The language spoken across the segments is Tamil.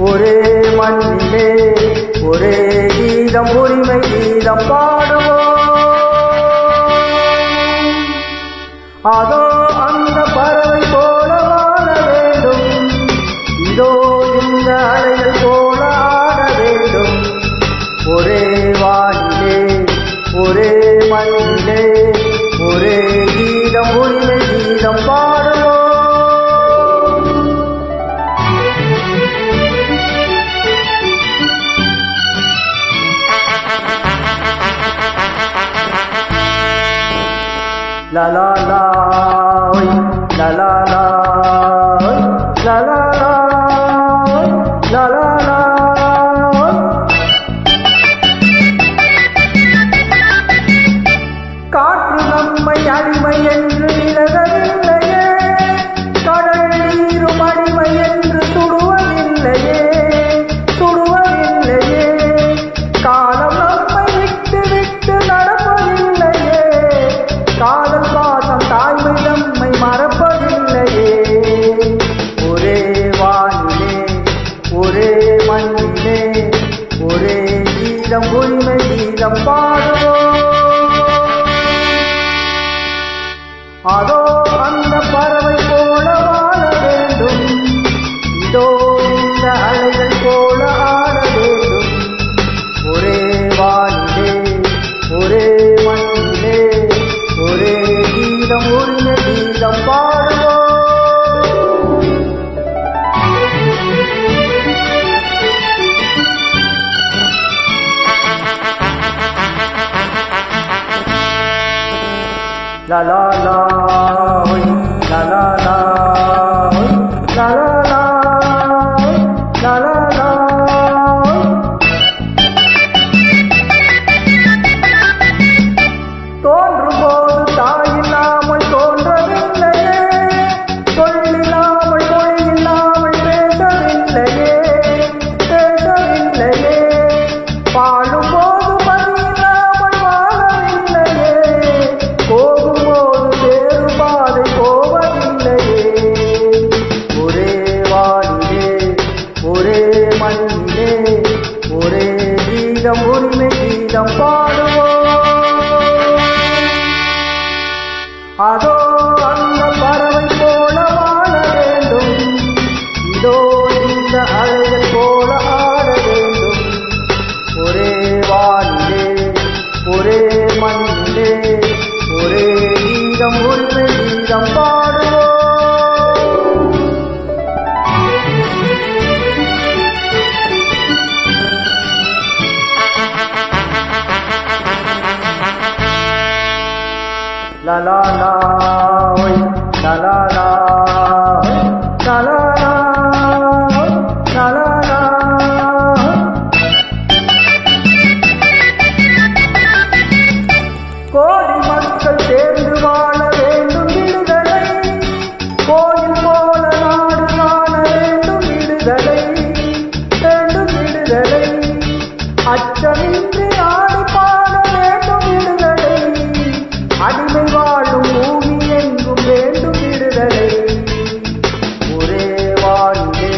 ஒரே மண்ணிலே ஒரே கீதம் உரிமை கீதம் பாடுவோம். அதோ அந்த பறவை போல வாழ வேண்டும், இதோ இந்த அலைகள் போல ஆட வேண்டும். ஒரே வானிலே ஒரே மண்ணிலே ஒரே கீதம் உரிமை கீதம் பாடுவோம். La la la, la la la, la la la, la la la. காற்று நம்மை அடிமை என்று விலகவில்லையே, கடல் நீரும் அடிமை என்று சுடுவதில்லையே, சுடுவதில்லையே. காலம் நம்மை விட்டு விட்டு நடப்பதில்லையே, காதல் பாசம் தாய்மை நம்மை மறப்பதில்லையே. ஒரே வானிலே ஒரே மண்ணிலே ஒரே கீதம் உரிமை கீதம் பாடுவோம். அதோ அந்த பறவை போல வாழ வேண்டும், இதோ இந்த அலைகள் போல ஆட வேண்டும். ஒரே வானிலே ஒரே மண்ணிலே ஒரே கீதம் உரிமை கீதம் பாடுவோம். La la la, la la la, la la la, la la la. தோன்றும் போது தாயில்லாமல் தோன்றவில்லையே, சொல்லில்லாமல் மொழியில்லாமல் பேசவில்லையே, பேசவில்லையே. பாடும் போது பதியில்லாமல் வாழவில்லையே, போகும்போது வேறு பாதை போவதில்லையே. ஒரே வானிலே ஒரே மண்ணிலே ஒரே கீதம் உரிமை கீதம் பாடுவோம். அதோ அந்த பறவை போல வாழ வேண்டும், இதோ இந்த அலைகள் போல ஆட வேண்டும். ஒரே வானிலே ஒரே மண்ணிலே ஒரே கீதம் உரிமை கீதம் பாடுவோம். La la la, la la la, la la la, la la la. கோடி மக்கள் சேர்ந்து வாழ வேண்டும் விடுதலை, கோயில் போல நாடு காண வேண்டும் விடுதலை, வேண்டும் விடுதலை. அச்சமின்றி ஆடி பாட வேண்டும் விடுதலை, அடிமை வாழும் பூமி எங்கும் வேண்டும் விடுதலை. ஒரே வானிலே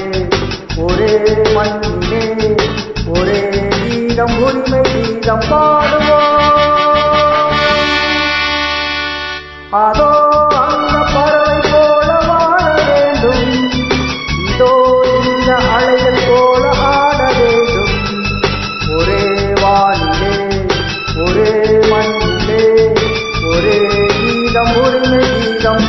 ஒரே மண்ணிலே ஒரே கீதம் உரிமை கீதம் பாடுவோம். அதோ அந்த பறவை போல வாழ வேண்டும், இதோ இந்த அலைகள் போல ஆட வேண்டும். ஒரே வானிலே ஒரே மண்ணிலே ஒரே கீதம் உரிமை கீதம்